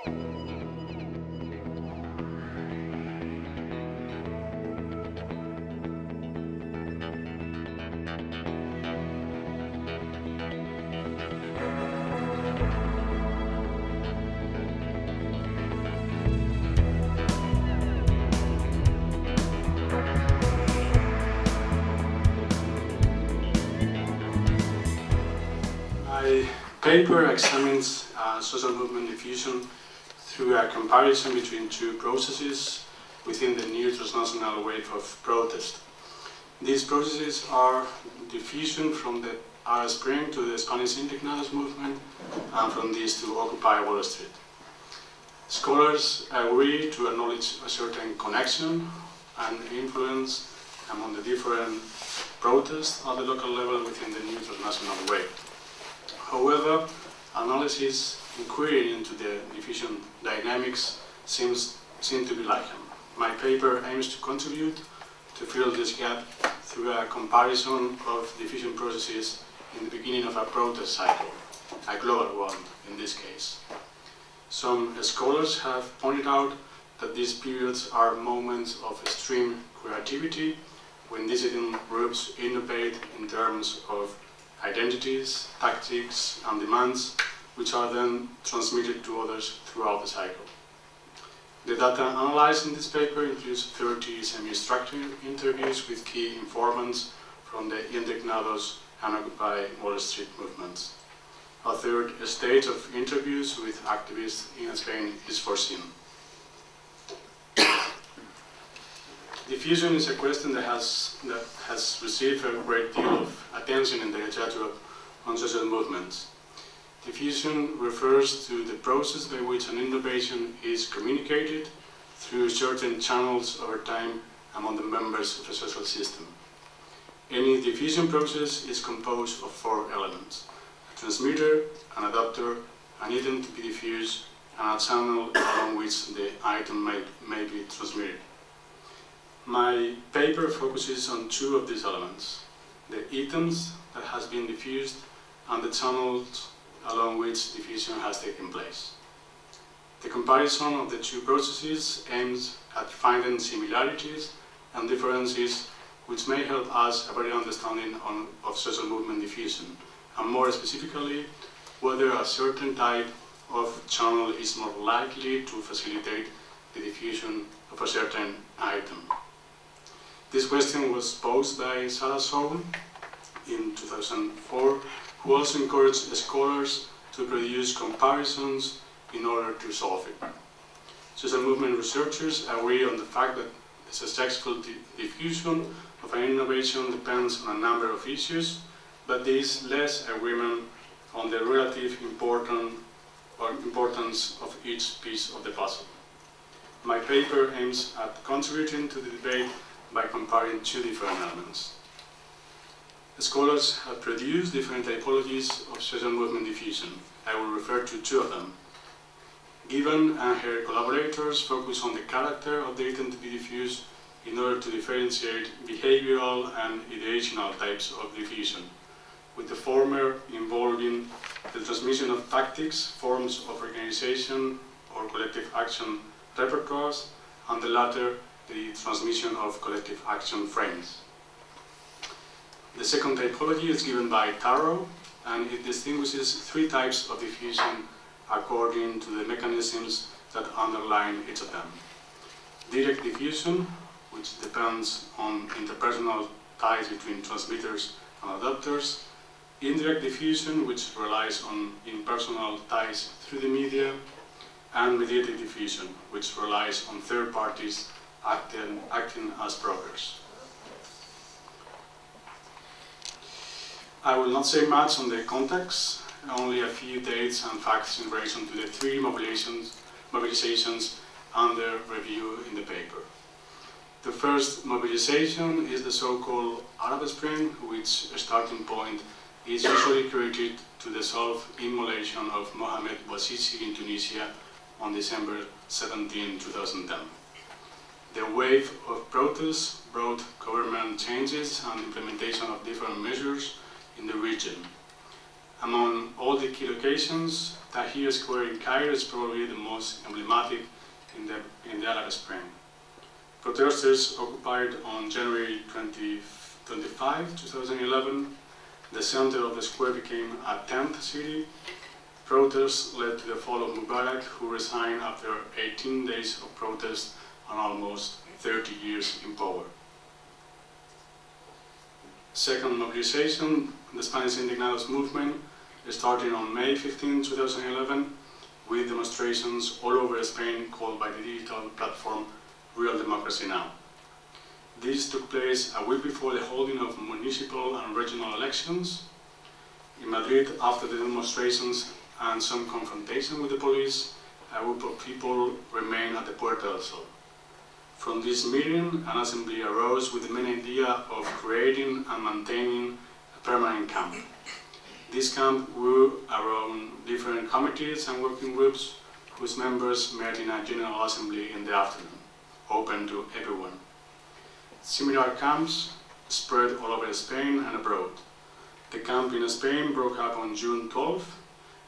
My paper examines social movement diffusion through a comparison between two processes within the new transnational wave of protest. These processes are diffusion from the Arab Spring to the Spanish Indignados movement, and from this to Occupy Wall Street. Scholars agree to acknowledge a certain connection and influence among the different protests at the local level within the new transnational wave. However, analysis inquiry into the diffusion dynamics seem to be lacking. My paper aims to contribute to fill this gap through a comparison of diffusion processes in the beginning of a protest cycle, a global one in this case. Some scholars have pointed out that these periods are moments of extreme creativity when dissident groups innovate in terms of identities, tactics, and demands, which are then transmitted to others throughout the cycle. The data analyzed in this paper includes 30 semi-structured interviews with key informants from the Indignados and Occupy Wall Street movements. A third stage of interviews with activists in Spain is foreseen. Diffusion is a question that has received a great deal of attention in the literature on social movements. Diffusion refers to the process by which an innovation is communicated through certain channels over time among the members of a social system. Any diffusion process is composed of four elements: a transmitter, an adapter, an item to be diffused, and a channel along which the item may be transmitted. My paper focuses on two of these elements: the items that has been diffused and the channels along which diffusion has taken place. The comparison of the two processes aims at finding similarities and differences which may help us a better understanding of social movement diffusion, and more specifically, whether a certain type of channel is more likely to facilitate the diffusion of a certain item. This question was posed by Sideshow in 2004, who also encouraged scholars to produce comparisons in order to solve it. Social movement researchers agree on the fact that the successful diffusion of an innovation depends on a number of issues, but there is less agreement on the relative importance of each piece of the puzzle. My paper aims at contributing to the debate by comparing two different elements. Scholars have produced different typologies of social movement diffusion. I will refer to two of them. Gibbon and her collaborators focus on the character of the item to be diffused in order to differentiate behavioral and ideational types of diffusion, with the former involving the transmission of tactics, forms of organization or collective action repertoires, and the latter the transmission of collective action frames. The second typology is given by Tahrir, and it distinguishes three types of diffusion according to the mechanisms that underline each of them. Direct diffusion, which depends on interpersonal ties between transmitters and adapters. Indirect diffusion, which relies on impersonal ties through the media. And mediated diffusion, which relies on third parties acting as brokers. I will not say much on the context, only a few dates and facts in relation to the three mobilizations under review in the paper. The first mobilization is the so-called Arab Spring, which starting point is usually credited to the self-immolation of Mohamed Bouazizi in Tunisia on December 17, 2010. The wave of protests brought government changes and implementation of different measures in the region. Among all the key locations, Tahrir Square in Cairo is probably the most emblematic in the Arab Spring. Protesters occupied on January 25, 2011. The center of the square became a tent city. Protests led to the fall of Mubarak, who resigned after 18 days of protest and almost 30 years in power. Second mobilization, the Spanish Indignados movement, starting on May 15, 2011, with demonstrations all over Spain called by the digital platform Real Democracy Now! This took place a week before the holding of municipal and regional elections. In Madrid, after the demonstrations and some confrontation with the police, a group of people remained at the Puerta. From this meeting, an assembly arose with the main idea of creating and maintaining a permanent camp. This camp grew around different committees and working groups whose members met in a general assembly in the afternoon, open to everyone. Similar camps spread all over Spain and abroad. The camp in Spain broke up on June 12th,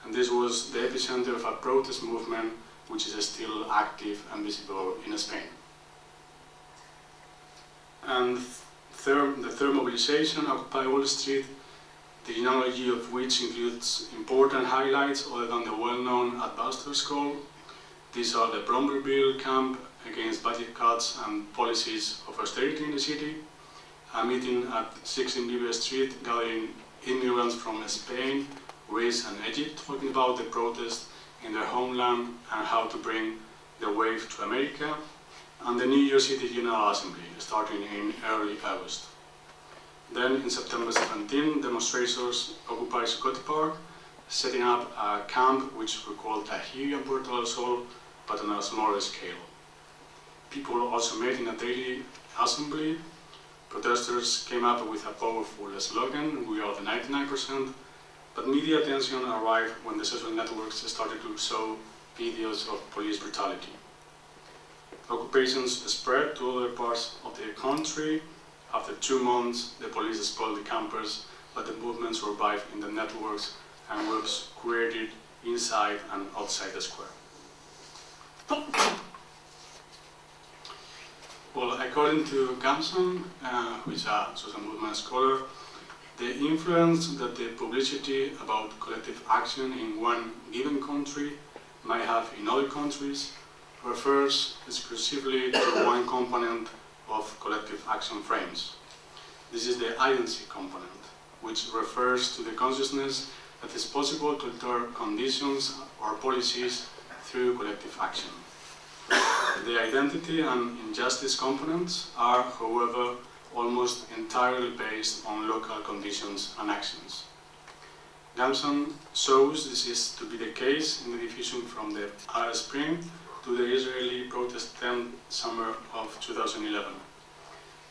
and this was the epicenter of a protest movement which is still active and visible in Spain. And the third mobilization, Occupy Wall Street, the genealogy of which includes important highlights other than the well-known Adbusters call. These are the Bromberville camp against budget cuts and policies of austerity in the city, a meeting at 16 Libya Street gathering immigrants from Spain, Greece and Egypt, talking about the protest in their homeland and how to bring the wave to America, and the New York City General Assembly, starting in early August. Then, in September 17, demonstrators occupied Zuccotti Park, setting up a camp which we call Tahrir and Puerta, but on a smaller scale. People also met in a daily assembly. Protesters came up with a powerful slogan, "We are the 99%, but media attention arrived when the social networks started to show videos of police brutality. Occupations spread to other parts of the country. After 2 months, the police expelled the campers, but the movement survived in the networks and groups created inside and outside the square. Well, according to Gamson, who is a social movement scholar, the influence that the publicity about collective action in one given country might have in other countries refers exclusively to one component of collective action frames. This is the agency component, which refers to the consciousness that it's possible to alter conditions or policies through collective action. The identity and injustice components are, however, almost entirely based on local conditions and actions. Gamson shows this is to be the case in the diffusion from the Arab Spring to the Israeli Protestant summer of 2011.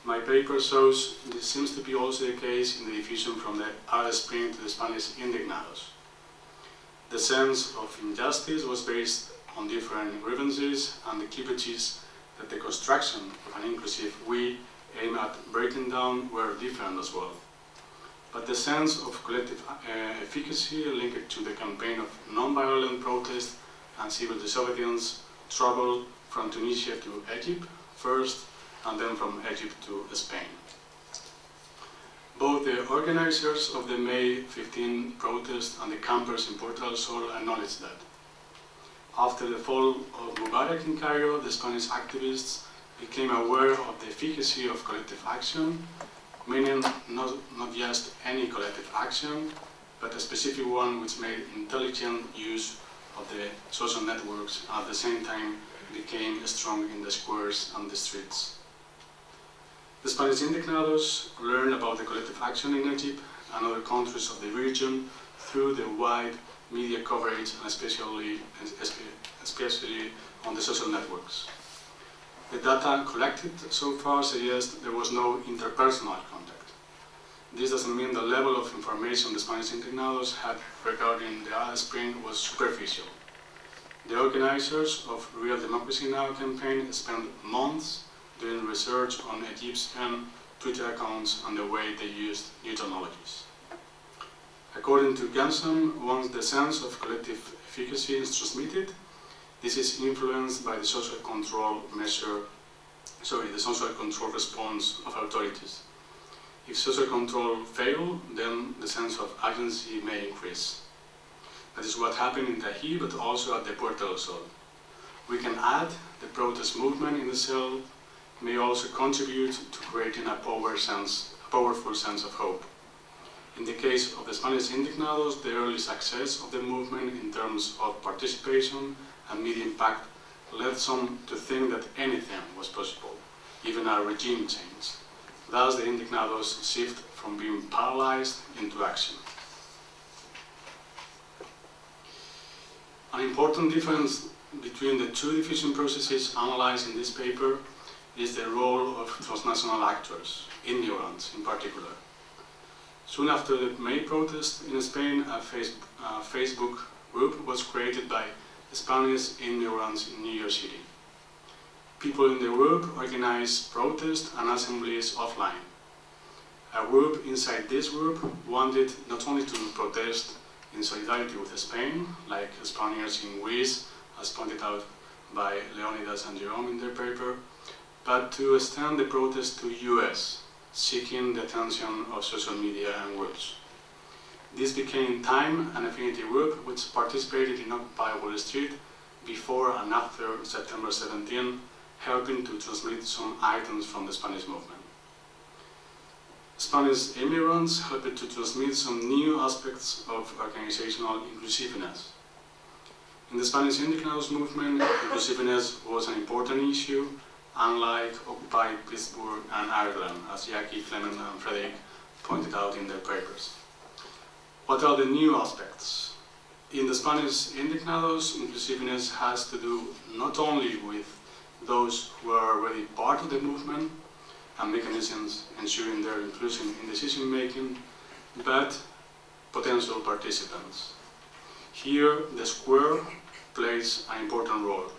My paper shows this seems to be also the case in the diffusion from the Arab Spring to the Spanish Indignados. The sense of injustice was based on different grievances, and the cleavages that the construction of an inclusive we aim at breaking down were different as well. But the sense of collective efficacy linked to the campaign of non-violent protest and civil disobedience traveled from Tunisia to Egypt first, and then from Egypt to Spain. Both the organizers of the May 15 protest and the campers in Puerta del Sol acknowledged that. After the fall of Mubarak in Cairo, the Spanish activists became aware of the efficacy of collective action, meaning not just any collective action, but a specific one which made intelligent use of the social networks and at the same time became strong in the squares and the streets. The Spanish Indignados learned about the collective action in Egypt and other countries of the region through the wide media coverage and especially on the social networks. The data collected so far suggests there was no interpersonal contact. This doesn't mean the level of information the Spanish Indignados had regarding the Arab Spring was superficial. The organizers of Real Democracy Now! Campaign spent months doing research on Egyptian Twitter accounts and the way they used new technologies. According to Ganson, once the sense of collective efficacy is transmitted, this is influenced by the social control response of authorities. If social control fails, then the sense of agency may increase. That is what happened in Tahrir, but also at the Puerta also. We can add the protest movement in the cell may also contribute to creating a powerful sense of hope. In the case of the Spanish Indignados, the early success of the movement in terms of participation and media impact led some to think that anything was possible, even a regime change. Thus, the Indignados shift from being paralyzed into action. An important difference between the two diffusion processes analyzed in this paper is the role of transnational actors, immigrants in particular. Soon after the May protest in Spain, a Facebook group was created by Spanish immigrants in New York City. People in the group organized protests and assemblies offline. A group inside this group wanted not only to protest in solidarity with Spain, like Spaniards in Greece, as pointed out by Leonidas and Jerome in their paper, but to extend the protest to US, seeking the attention of social media and groups. This became Time and Affinity Group, which participated in Occupy Wall Street before and after September 17, helping to transmit some items from the Spanish movement. Spanish immigrants helped to transmit some new aspects of organizational inclusiveness. In the Spanish Indignados movement, inclusiveness was an important issue, unlike occupied Pittsburgh and Ireland, as Jackie, Clement, and Frederick pointed out in their papers. What are the new aspects? In the Spanish Indignados, inclusiveness has to do not only with those who are already part of the movement and mechanisms ensuring their inclusion in decision-making, but potential participants. Here, the square plays an important role.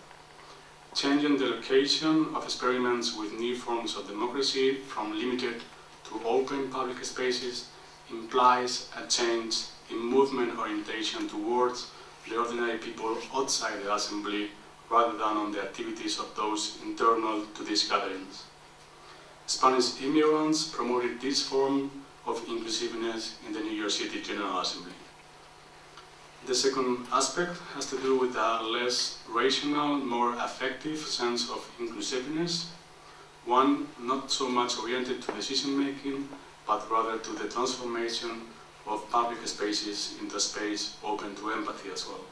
Changing the location of experiments with new forms of democracy from limited to open public spaces implies a change in movement orientation towards the ordinary people outside the assembly rather than on the activities of those internal to these gatherings. Spanish immigrants promoted this form of inclusiveness in the New York City General Assembly. The second aspect has to do with a less rational, more affective sense of inclusiveness, one not so much oriented to decision-making, but rather to the transformation of public spaces into a space open to empathy as well.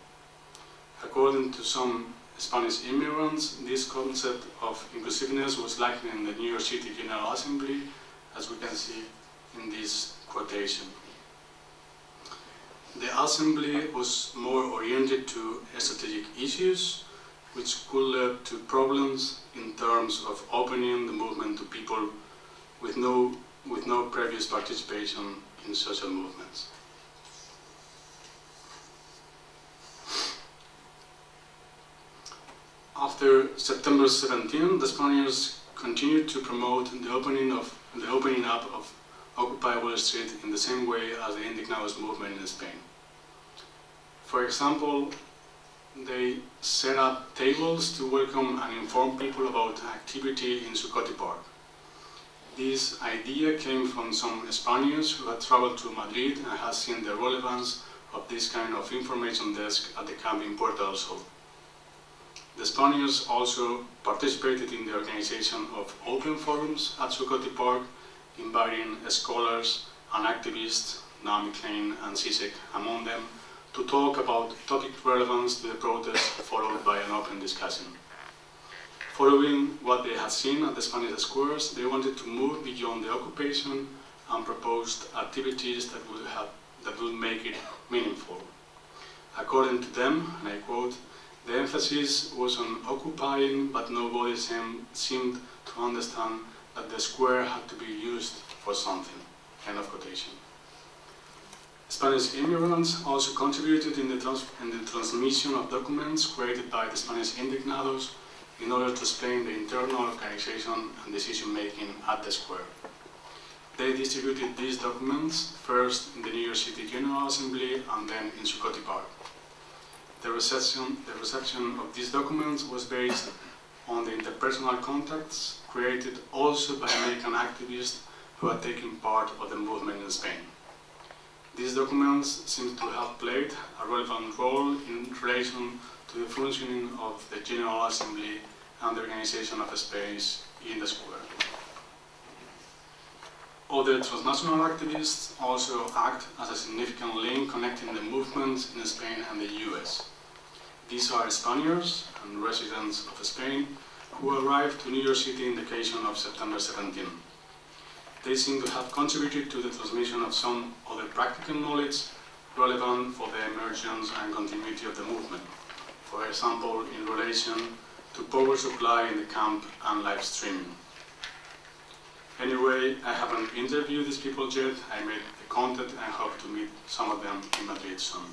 According to some Spanish immigrants, this concept of inclusiveness was lacking in the New York City General Assembly, as we can see in this quotation. The assembly was more oriented to strategic issues, which could lead to problems in terms of opening the movement to people with no previous participation in social movements. After September 17, the Spaniards continued to promote the opening up of Occupy Wall Street in the same way as the Indignados movement in Spain. For example, they set up tables to welcome and inform people about activity in Zuccotti Park. This idea came from some Spaniards who had traveled to Madrid and had seen the relevance of this kind of information desk at the camp in Puerta also. The Spaniards also participated in the organization of open forums at Zuccotti Park, inviting scholars and activists, Naomi Klein and Zizek among them, to talk about topic relevance to the protest, followed by an open discussion. Following what they had seen at the Spanish squares, they wanted to move beyond the occupation and proposed activities that would make it meaningful. According to them, and I quote, "The emphasis was on occupying, but nobody seemed to understand that the square had to be used for something." End of quotation. Spanish immigrants also contributed in the transmission of documents created by the Spanish Indignados in order to explain the internal organization and decision-making at the square. They distributed these documents first in the New York City General Assembly and then in Zuccotti Park. The reception of these documents was based on the interpersonal contacts created also by American activists who had taken part of the movement in Spain. These documents seem to have played a relevant role in relation to the functioning of the General Assembly and the organization of a space in the square. Other transnational activists also act as a significant link connecting the movements in Spain and the US. These are Spaniards and residents of Spain who arrived to New York City in the occasion of September 17. They seem to have contributed to the transmission of some other practical knowledge relevant for the emergence and continuity of the movement, for example, in relation to power supply in the camp and live streaming. Anyway, I haven't interviewed these people yet. I made the contact and I hope to meet some of them in Madrid soon.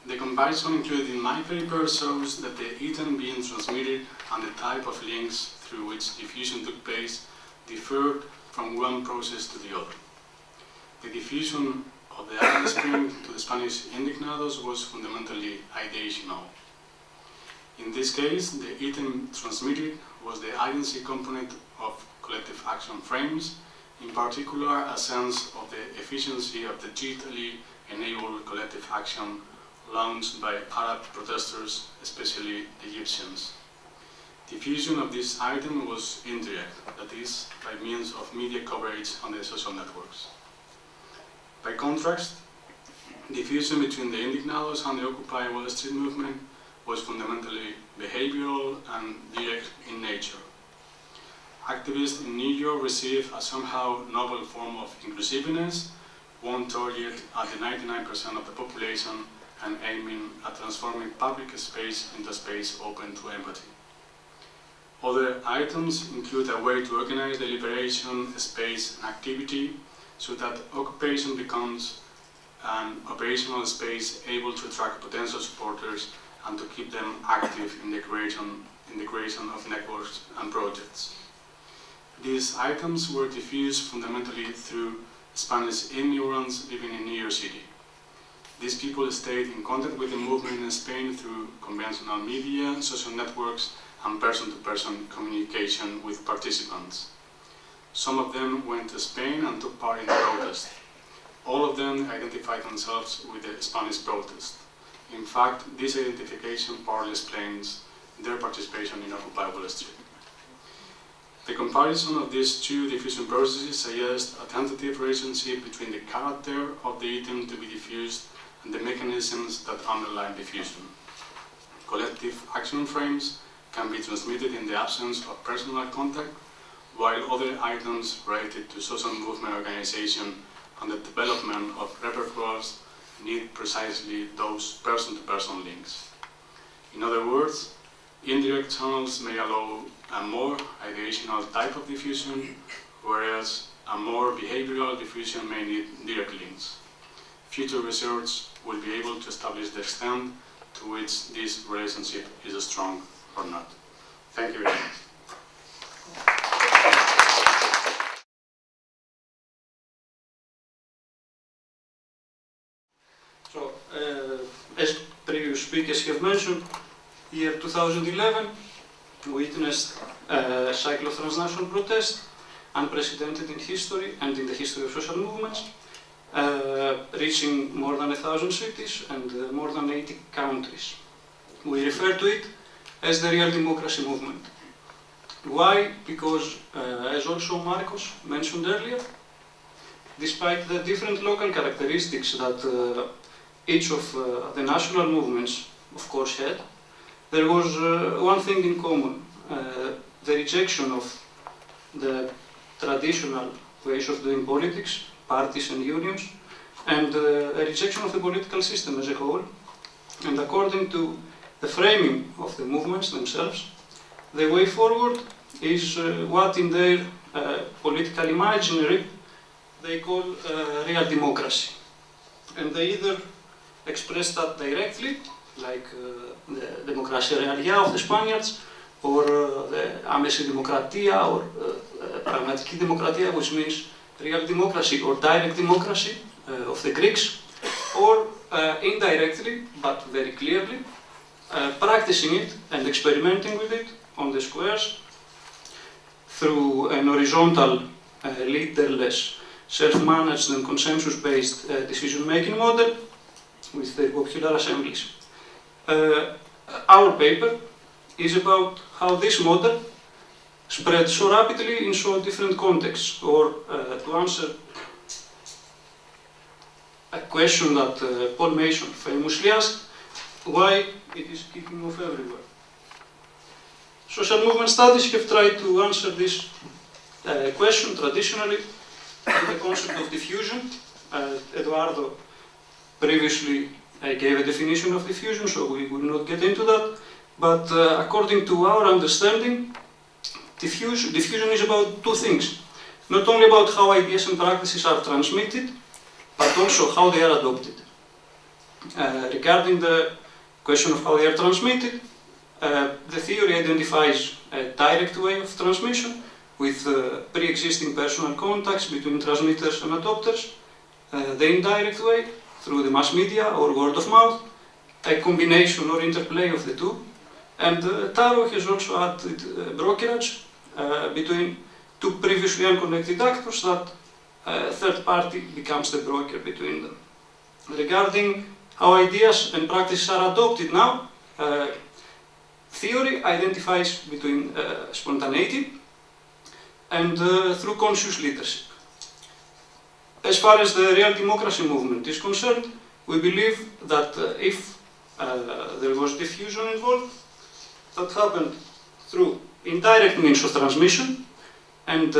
The comparison included in my paper shows that the item being transmitted and the type of links through which diffusion took place differed from one process to the other. The diffusion of the Arab Spring to the Spanish Indignados was fundamentally ideational. In this case, the item transmitted was the agency component of collective action frames, in particular a sense of the efficiency of the digitally enabled collective action launched by Arab protesters, especially Egyptians. Diffusion of this item was indirect, that is, by means of media coverage on the social networks. By contrast, diffusion between the Indignados and the Occupy Wall Street movement was fundamentally behavioral and direct in nature. Activists in New York received a somehow novel form of inclusiveness, one target at the 99% of the population and aiming at transforming public space into a space open to empathy. Other items include a way to organize the liberation, space and activity so that occupation becomes an operational space able to attract potential supporters and to keep them active in the creation of networks and projects. These items were diffused fundamentally through Spanish immigrants living in New York City. These people stayed in contact with the movement in Spain through conventional media, social networks, and person-to-person communication with participants. Some of them went to Spain and took part in the protest. All of them identified themselves with the Spanish protest. In fact, this identification partly explains their participation in Occupy Wall Street. The comparison of these two diffusion processes suggests a tentative relationship between the character of the item to be diffused and the mechanisms that underlie diffusion. Collective action frames can be transmitted in the absence of personal contact, while other items related to social movement organization and the development of repertoires need precisely those person-to-person links. In other words, indirect channels may allow a more ideational type of diffusion, whereas a more behavioral diffusion may need direct links. Future research will be able to establish the extent to which this relationship is strong or not. Thank you very much. So, as previous speakers have mentioned, year 2011 witnessed a cycle of transnational protest, unprecedented in history and in the history of social movements, reaching more than 1,000 cities and more than 80 countries. We refer to it as the real democracy movement. Why? Because, as also Marcos mentioned earlier, despite the different local characteristics that each of the national movements, of course, had, there was one thing in common, the rejection of the traditional ways of doing politics, parties and unions, and a rejection of the political system as a whole. And according to the framing of the movements themselves, the way forward is what in their political imaginary they call real democracy. And they either express that directly, like the Democracia Realia of the Spaniards, or the άμεση δημοκρατία, or πραγματική δημοκρατία, which means real democracy or direct democracy of the Greeks, or indirectly, but very clearly, practicing it and experimenting with it on the squares through an horizontal, leaderless, self-managed and consensus-based decision-making model with the popular assemblies. Our paper is about how this model spread so rapidly in so different contexts, or to answer a question that Paul Mason famously asked, why it is kicking off everywhere. Social movement studies have tried to answer this question traditionally with the concept of diffusion. Eduardo previously gave a definition of diffusion, so we will not get into that. But according to our understanding, diffusion is about two things. Not only about how ideas and practices are transmitted, but also how they are adopted. Regarding the question of how they are transmitted, the theory identifies a direct way of transmission with pre-existing personal contacts between transmitters and adopters, the indirect way through the mass media or word of mouth, a combination or interplay of the two, and Taro has also added brokerage between two previously unconnected actors that a third party becomes the broker between them. Regarding how ideas and practices are adopted now, theory identifies between spontaneity and through conscious leadership. As far as the real democracy movement is concerned, we believe that if there was diffusion involved, that happened through indirect means of transmission and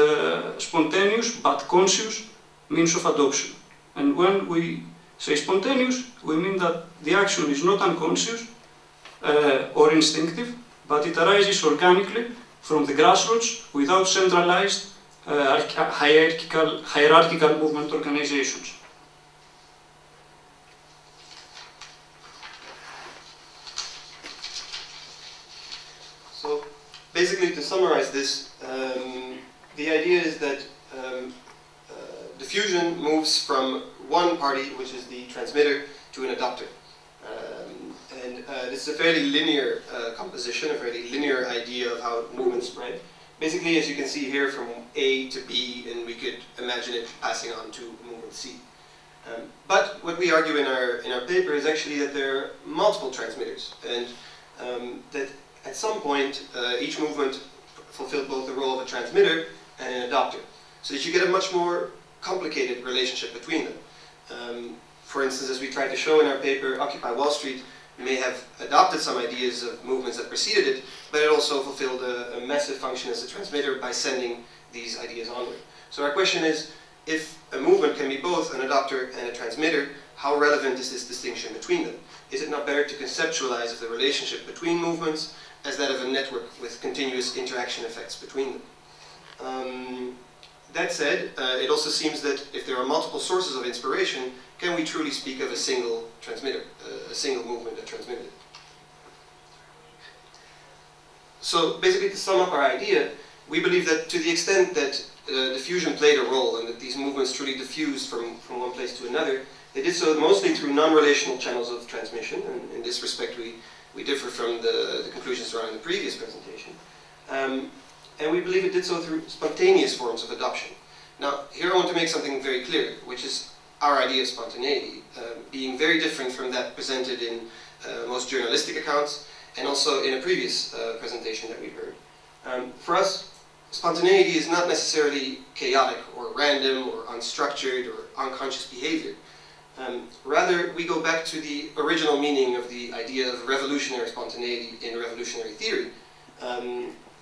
spontaneous but conscious means of adoption. And when we say spontaneous, we mean that the action is not unconscious or instinctive, but it arises organically from the grassroots without centralized hierarchical movement organizations. So basically, to summarize this, the idea is that diffusion moves from one party, which is the transmitter, to an adopter. This is a fairly linear composition, a fairly linear idea of how movements spread. Basically, as you can see here, from A to B, and we could imagine it passing on to movement C. But what we argue in our paper is actually that there are multiple transmitters, and that at some point each movement fulfilled both the role of a transmitter and an adopter, so that you get a much more complicated relationship between them. For instance, as we tried to show in our paper, Occupy Wall Street may have adopted some ideas of movements that preceded it, but it also fulfilled a massive function as a transmitter by sending these ideas onward. So our question is, if a movement can be both an adopter and a transmitter, how relevant is this distinction between them? Is it not better to conceptualize the relationship between movements as that of a network with continuous interaction effects between them? That said, it also seems that if there are multiple sources of inspiration, can we truly speak of a single transmitter, a single movement that transmitted? So basically, to sum up our idea, we believe that to the extent that diffusion played a role and that these movements truly diffused from one place to another, they did so mostly through non-relational channels of transmission, and in this respect we differ from the conclusions drawn in the previous presentation. And we believe it did so through spontaneous forms of adoption. Now, here I want to make something very clear, which is our idea of spontaneity, being very different from that presented in most journalistic accounts, and also in a previous presentation that we heard. For us, spontaneity is not necessarily chaotic or random or unstructured or unconscious behavior. Rather, we go back to the original meaning of the idea of revolutionary spontaneity in revolutionary theory.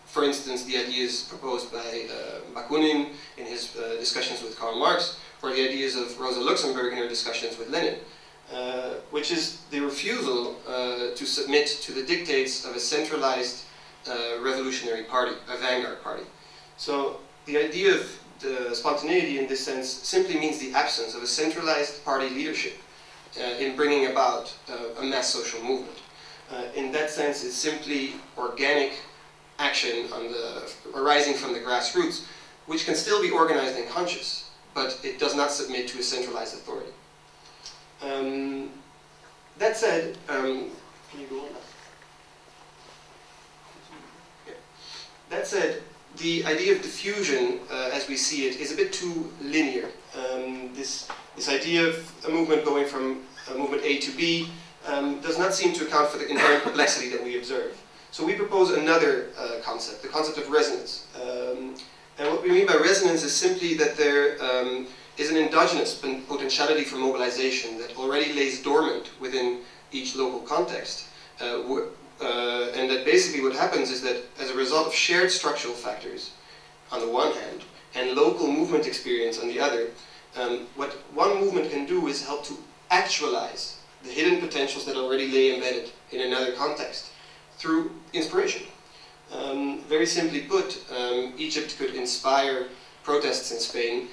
For instance, the ideas proposed by Bakunin in his discussions with Karl Marx, or the ideas of Rosa Luxemburg in her discussions with Lenin, which is the refusal to submit to the dictates of a centralized revolutionary party, a vanguard party. So the idea of the spontaneity in this sense simply means the absence of a centralized party leadership in bringing about a mass social movement. In that sense, it's simply organic action arising from the grassroots, which can still be organized and conscious, but it does not submit to a centralized authority. That said, can you go on now? Yeah. That said, the idea of diffusion, as we see it, is a bit too linear. This idea of a movement going from movement A to B does not seem to account for the inherent complexity that we observe. So we propose another concept, the concept of resonance. And what we mean by resonance is simply that there is an endogenous potentiality for mobilization that already lays dormant within each local context. And that basically what happens is that as a result of shared structural factors on the one hand and local movement experience on the other, what one movement can do is help to actualize the hidden potentials that already lay embedded in another context through inspiration. Very simply put, Egypt could inspire protests in Spain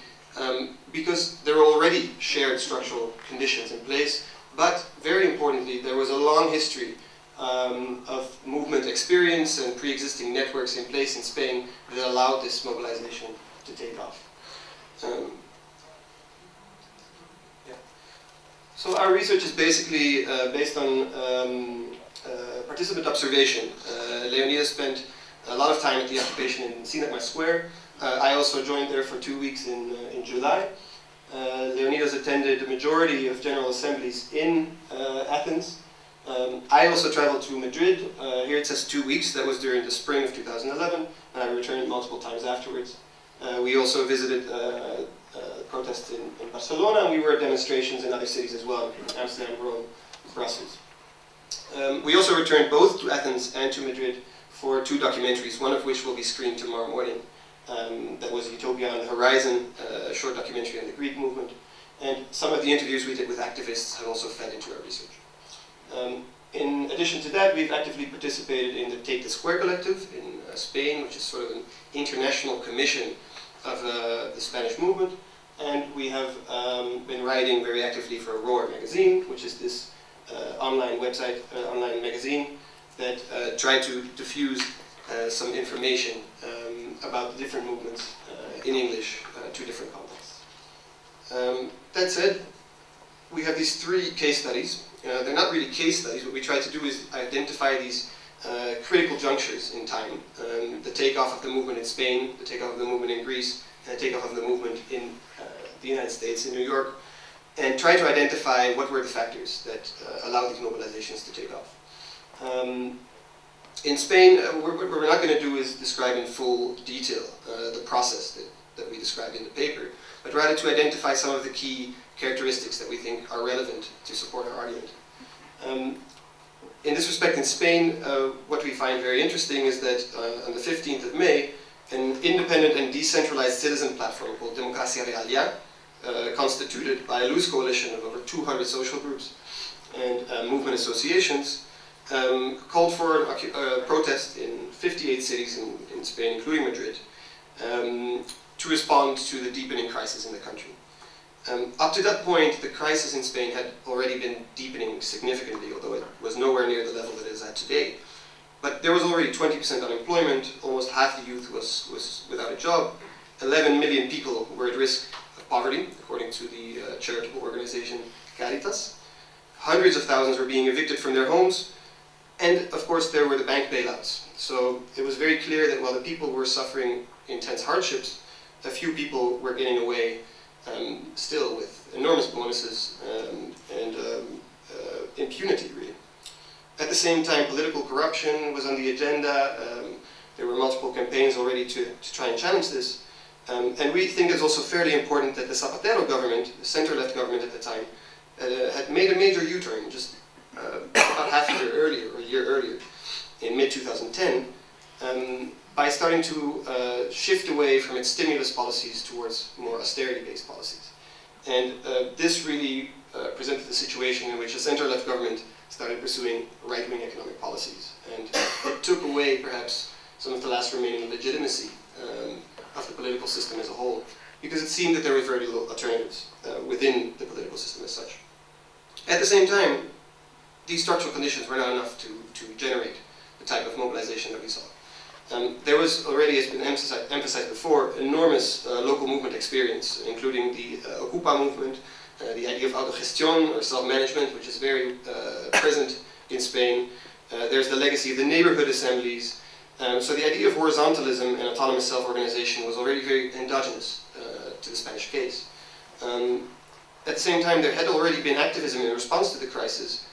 because there are already shared structural conditions in place, but very importantly, there was a long history of movement experience and pre-existing networks in place in Spain that allowed this mobilization to take off. So our research is basically based on participant observation. Leonidas spent a lot of time at the occupation in Sinagma Square. I also joined there for 2 weeks in July. Leonidas attended the majority of general assemblies in Athens. I also traveled to Madrid. Here it says 2 weeks. That was during the spring of 2011, and I returned multiple times afterwards. We also visited protests in Barcelona, and we were at demonstrations in other cities as well, Amsterdam, Rome, Brussels. We also returned both to Athens and to Madrid for 2 documentaries, one of which will be screened tomorrow morning. That was Utopia on the Horizon, a short documentary on the Greek movement. And some of the interviews we did with activists have also fed into our research. In addition to that, we've actively participated in the Take the Square Collective in Spain, which is sort of an international commission of the Spanish movement. And we have been writing very actively for Roar magazine, which is this online website, online magazine that tried to diffuse some information about the different movements in English to different contexts. That said, we have these 3 case studies. They're not really case studies. What we try to do is identify these critical junctures in time. The takeoff of the movement in Spain, the takeoff of the movement in Greece, and the takeoff of the movement in the United States, in New York, and try to identify what were the factors that allowed these mobilizations to take off. In Spain, what we're not going to do is describe in full detail the process that we describe in the paper, but rather to identify some of the key characteristics that we think are relevant to support our argument. In this respect, in Spain, what we find very interesting is that on the 15th of May, an independent and decentralized citizen platform called Democracia Realia, constituted by a loose coalition of over 200 social groups and movement associations, called for a protest in 58 cities in Spain, including Madrid, to respond to the deepening crisis in the country. Up to that point, the crisis in Spain had already been deepening significantly, although it was nowhere near the level that it is at today. But there was already 20% unemployment, almost half the youth was without a job, 11 million people were at risk of poverty, according to the charitable organization Caritas. Hundreds of thousands were being evicted from their homes, and of course there were the bank bailouts. So it was very clear that while the people were suffering intense hardships, a few people were getting away still with enormous bonuses and impunity, really. At the same time, political corruption was on the agenda. There were multiple campaigns already to try and challenge this. And we think it's also fairly important that the Zapatero government, the center-left government at the time, had made a major U-turn just about half a year earlier, or a year earlier, in mid-2010, by starting to shift away from its stimulus policies towards more austerity-based policies. And this really presented the situation in which the center-left government started pursuing right-wing economic policies. And it took away, perhaps, some of the last remaining legitimacy of the political system as a whole, because it seemed that there were very little alternatives within the political system as such. At the same time, these structural conditions were not enough to generate the type of mobilization that we saw. There was already, as been emphasized before, enormous local movement experience, including the Ocupa movement, the idea of autogestión, or self-management, which is very present in Spain. There's the legacy of the neighborhood assemblies. So the idea of horizontalism and autonomous self-organization was already very endogenous to the Spanish case. At the same time, there had already been activism in response to the crisis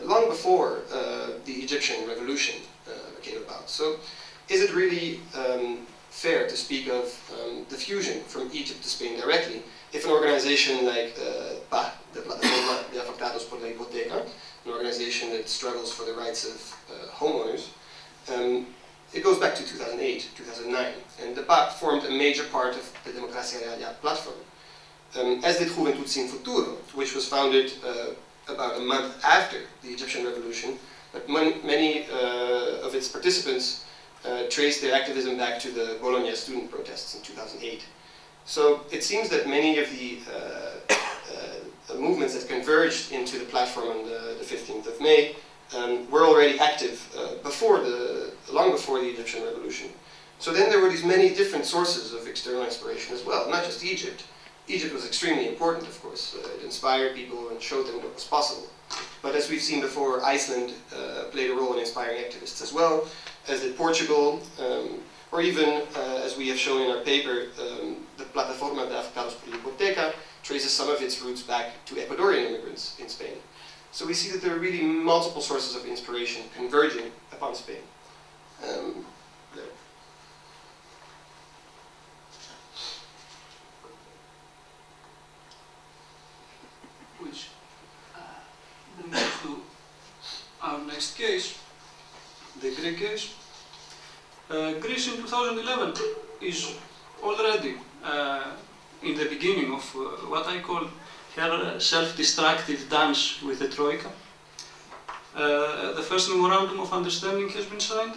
long before the Egyptian revolution came about. So is it really fair to speak of diffusion from Egypt to Spain directly if an organization like PA, the Plataforma de Afectados por la Hipoteca, an organization that struggles for the rights of homeowners, it goes back to 2008, 2009, and the PA formed a major part of the Democracia Real platform. As did Juventud Sin Futuro, which was founded about a month after the Egyptian revolution, but many of its participants traced their activism back to the Bologna student protests in 2008. So it seems that many of the movements that converged into the platform on the 15th of May were already active long before the Egyptian revolution. So then there were these many different sources of external inspiration as well, not just Egypt. Egypt was extremely important, of course. It inspired people and showed them what was possible. But as we've seen before, Iceland played a role in inspiring activists as well, as did Portugal, or even, as we have shown in our paper, the Plataforma de Afectados por la Hipoteca traces some of its roots back to Ecuadorian immigrants in Spain. So we see that there are really multiple sources of inspiration converging upon Spain. Which brings us to our next case, the Greek case. Greece in 2011 is already in the beginning of what I call her self-destructive dance with the Troika. The first memorandum of understanding has been signed.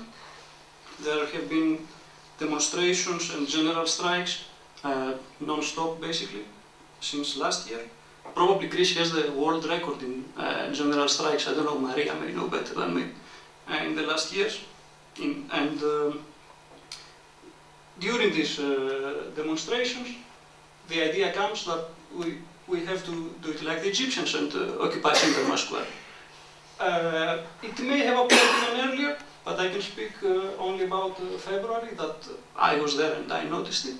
There have been demonstrations and general strikes non-stop, basically, since last year. Probably Greece has the world record in general strikes. I don't know, Maria may know better than me. In the last years. During these demonstrations, the idea comes that we have to do it like the Egyptians and occupy Sinterma Square. It may have appeared even earlier, but I can speak only about February, that I was there and I noticed it.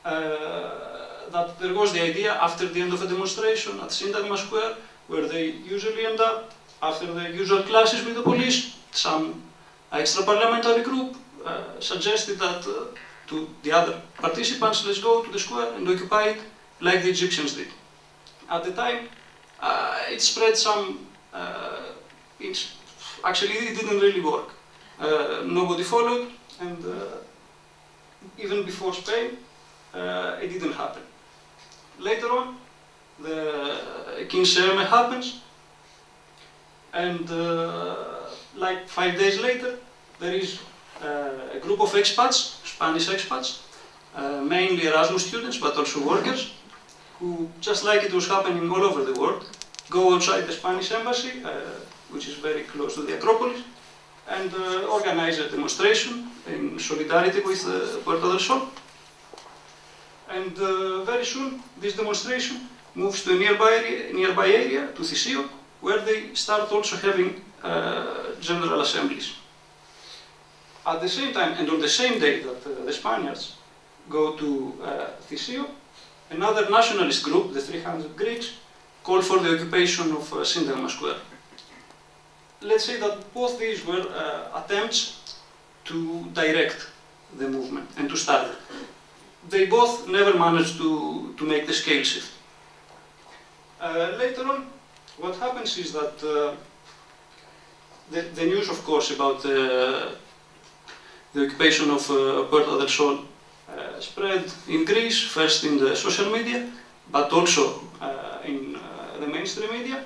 That there was the idea after the end of a demonstration at Sinterma Square, where they usually end up, after the usual clashes with the police, some extra-parliamentary group suggested that to the other participants, let's go to the square and occupy it like the Egyptians did. At the time, it spread some, actually it didn't really work. Nobody followed, and even before Spain, it didn't happen. Later on, the King Jerome happens, and like 5 days later, there is a group of expats, Spanish expats, mainly Erasmus students, but also workers, who, just like it was happening all over the world, go outside the Spanish embassy, which is very close to the Acropolis, and organize a demonstration in solidarity with Puerta del Sol. And very soon, this demonstration moves to a nearby area, to Thysio, where they start also having general assemblies. At the same time, and on the same day that the Spaniards go to Thysio, another nationalist group, the 300 Greeks, call for the occupation of Sinterma Square. Let's say that both these were attempts to direct the movement and to start it. They both never managed to make the scale shift. Later on, what happens is that the news, of course, about the occupation of Puerta del Sol spread in Greece, first in the social media, but also in the mainstream media.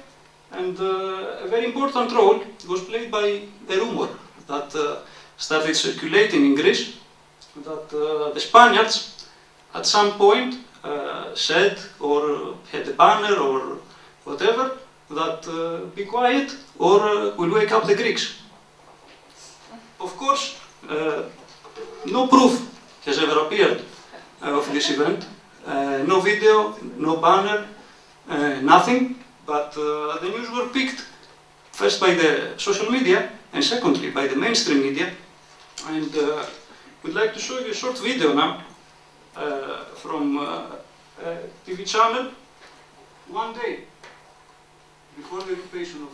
And a very important role was played by a rumor that started circulating in Greece, that the Spaniards at some point said, or had a banner or whatever, that be quiet or we'll wake up the Greeks. Of course, no proof has ever appeared of this event. No video, no banner, nothing. But the news were picked first by the social media and secondly by the mainstream media. And we'd like to show you a short video now from a TV channel one day before the occupation of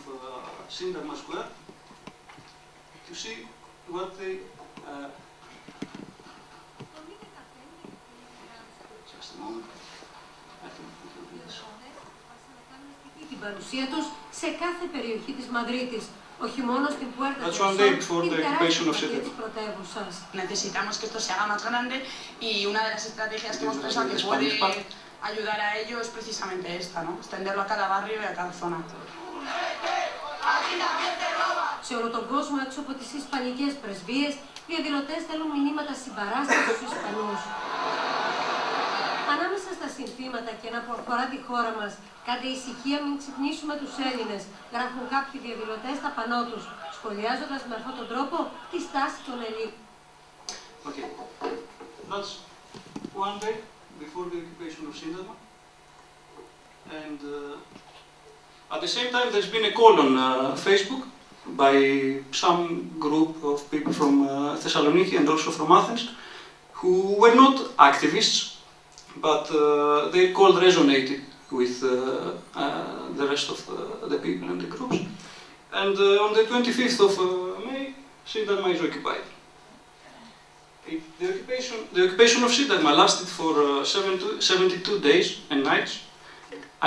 Syntagma Square to see what they... just a moment. Την παρουσία τους σε κάθε περιοχή της Μαδρίτης, όχι μόνο στην Puerta, την τεράστια πολιτεία της πρωτεύουσας. Necesitamos que esto se haga más grande y una de las estrategias que hemos pensado que puede ayudar a ello es precisamente esta, ¿no? Extenderlo a cada barrio y a cada zona. Σε όλο τον κόσμο, έξω από τις ισπανικές πρεσβείες, οι διαδηλωτές θέλουν μηνύματα συμπαράστασης στους Ισπανούς. Ανάμεσα στα συνθήματα και ένα που αφορά τη χώρα μας, κάντε ησυχία, μην ξυπνήσουμε τους Έλληνες, γράφουν κάποιοι διαδηλωτές στα πανό τους, σχολιάζοντας με αυτόν τον τρόπο τη στάση των Ελλήνων. Okay, that's one day before the occupation of Syntagma, and at the same time there's been a call on Facebook by some group of people from Thessaloniki and also from Athens, who were not activists, but their call resonated with the rest of the people and the groups. And on the 25th of May, Syntagma is occupied. The occupation of Syntagma lasted for 72 days and nights.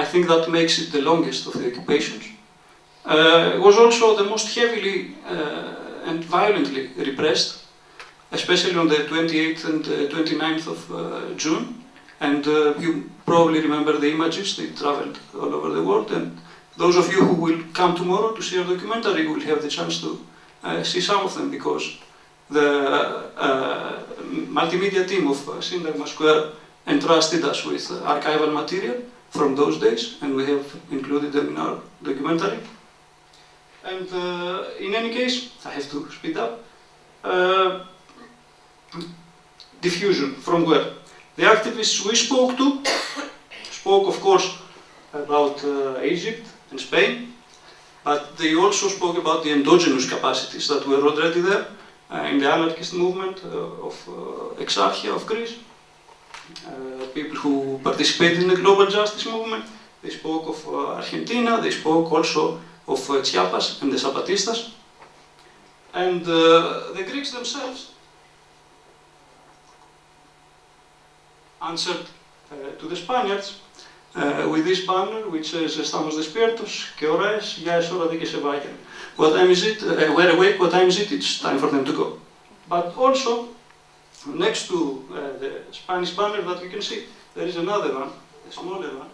I think that makes it the longest of the occupations. It was also the most heavily and violently repressed, especially on the 28th and 29th of June. And you probably remember the images, they traveled all over the world. And those of you who will come tomorrow to see our documentary will have the chance to see some of them, because the multimedia team of Syntagma Square entrusted us with archival material from those days, and we have included them in our documentary. And in any case, I have to speed up. Diffusion, from where? The activists we spoke to spoke, of course, about Egypt and Spain, but they also spoke about the endogenous capacities that were already there in the anarchist movement of Exarchia of Greece, people who participated in the global justice movement. They spoke of Argentina, they spoke also of Chiapas and the Zapatistas, and the Greeks themselves answered to the Spaniards with this banner which says "Estamos despiertos, que hora es, ya es hora de que se vayan. What time is it? We're awake, what time is it? It's time for them to go." But also, next to the Spanish banner that you can see, there is another one, a smaller one,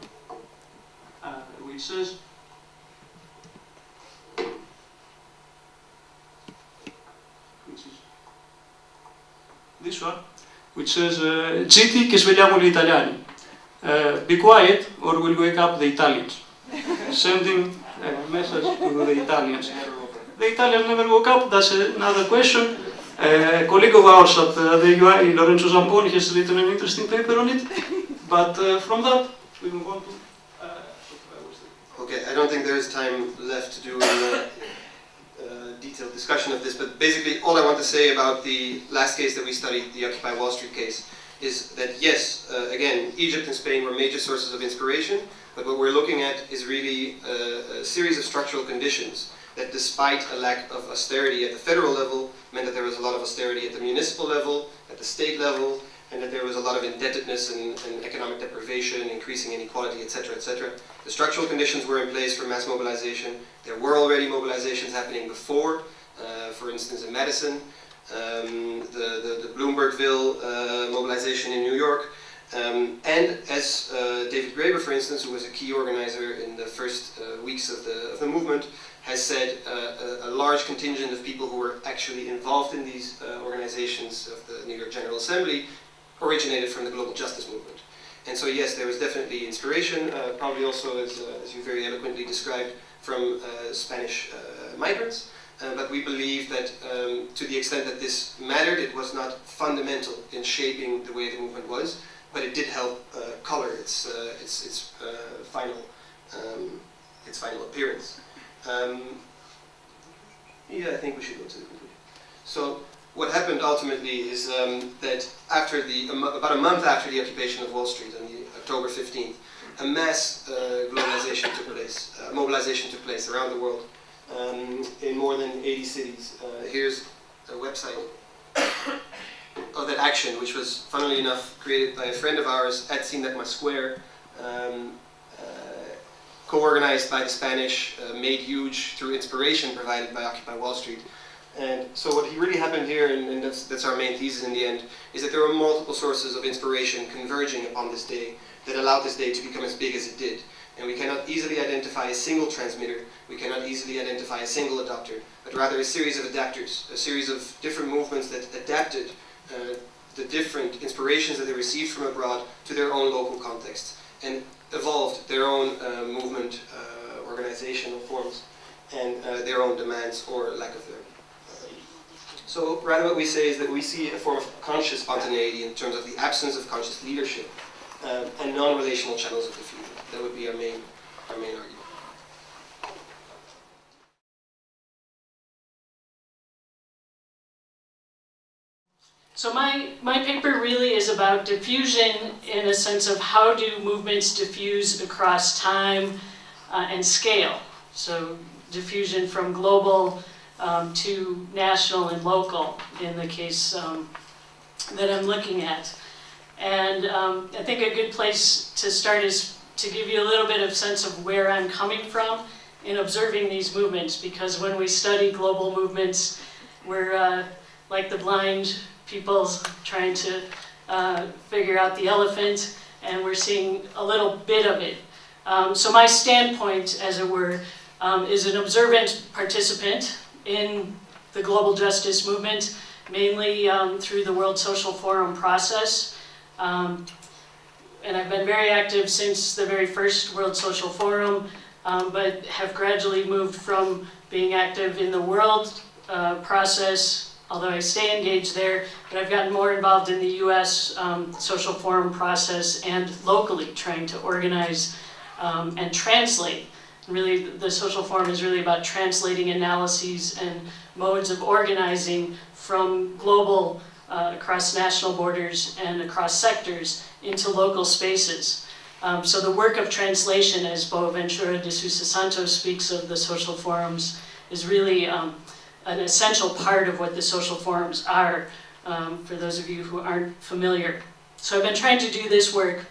which says this one, which says "Zitti che svegliamo gli italiani." Be quiet or we'll wake up the Italians. Sending a message to the Italians. The Italians never woke up, that's another question. A colleague of ours at the UI, Lorenzo Zamponi, has written an interesting paper on it. But from that, we move on to... Okay, I don't think there is time left to do a detailed discussion of this, but basically all I want to say about the last case that we studied, the Occupy Wall Street case, is that yes, again, Egypt and Spain were major sources of inspiration, but what we're looking at is really a series of structural conditions that, despite a lack of austerity at the federal level, meant that there was a lot of austerity at the municipal level, at the state level, and that there was a lot of indebtedness and economic deprivation, increasing inequality, etc., etc. The structural conditions were in place for mass mobilization. There were already mobilizations happening before, for instance in Madison, the Bloombergville mobilization in New York, and as David Graeber, for instance, who was a key organizer in the first weeks of the movement, has said, a large contingent of people who were actually involved in these organizations of the New York General Assembly originated from the global justice movement. And so yes, there was definitely inspiration, probably also, as you very eloquently described, from Spanish migrants, but we believe that to the extent that this mattered, it was not fundamental in shaping the way the movement was, but it did help color its final appearance. Yeah, I think we should go to the conclusion. So what happened ultimately is that after about a month after the occupation of Wall Street on the October 15th, a mass mobilization took place around the world in more than 80 cities. Here's a website of that action, which was, funnily enough, created by a friend of ours at Sindakma Square, co-organized by the Spanish, made huge through inspiration provided by Occupy Wall Street. And so what really happened here, and that's our main thesis in the end, is that there were multiple sources of inspiration converging upon this day that allowed this day to become as big as it did. And we cannot easily identify a single transmitter, we cannot easily identify a single adapter, but rather a series of adapters, a series of different movements that adapted the different inspirations that they received from abroad to their own local context, and evolved their own movement, organizational forms, and their own demands or lack of them. So rather what we say is that we see a form of conscious spontaneity in terms of the absence of conscious leadership and non-relational channels of diffusion. That would be our main argument. So my paper really is about diffusion in a sense of how do movements diffuse across time and scale. So diffusion from global to national and local in the case that I'm looking at. And I think a good place to start is to give you a little bit of sense of where I'm coming from in observing these movements, because when we study global movements, we're like the blind people trying to figure out the elephant, and we're seeing a little bit of it. So my standpoint, as it were, is an observant participant in the global justice movement, mainly through the World Social Forum process. And I've been very active since the very first World Social Forum, but have gradually moved from being active in the world process, although I stay engaged there, but I've gotten more involved in the US Social Forum process and locally trying to organize and translate. Really, the Social Forum is really about translating analyses and modes of organizing from global, across national borders and across sectors into local spaces. So the work of translation, as Boaventura de Sousa Santos speaks of the social forums, is really an essential part of what the social forums are, for those of you who aren't familiar. So I've been trying to do this work,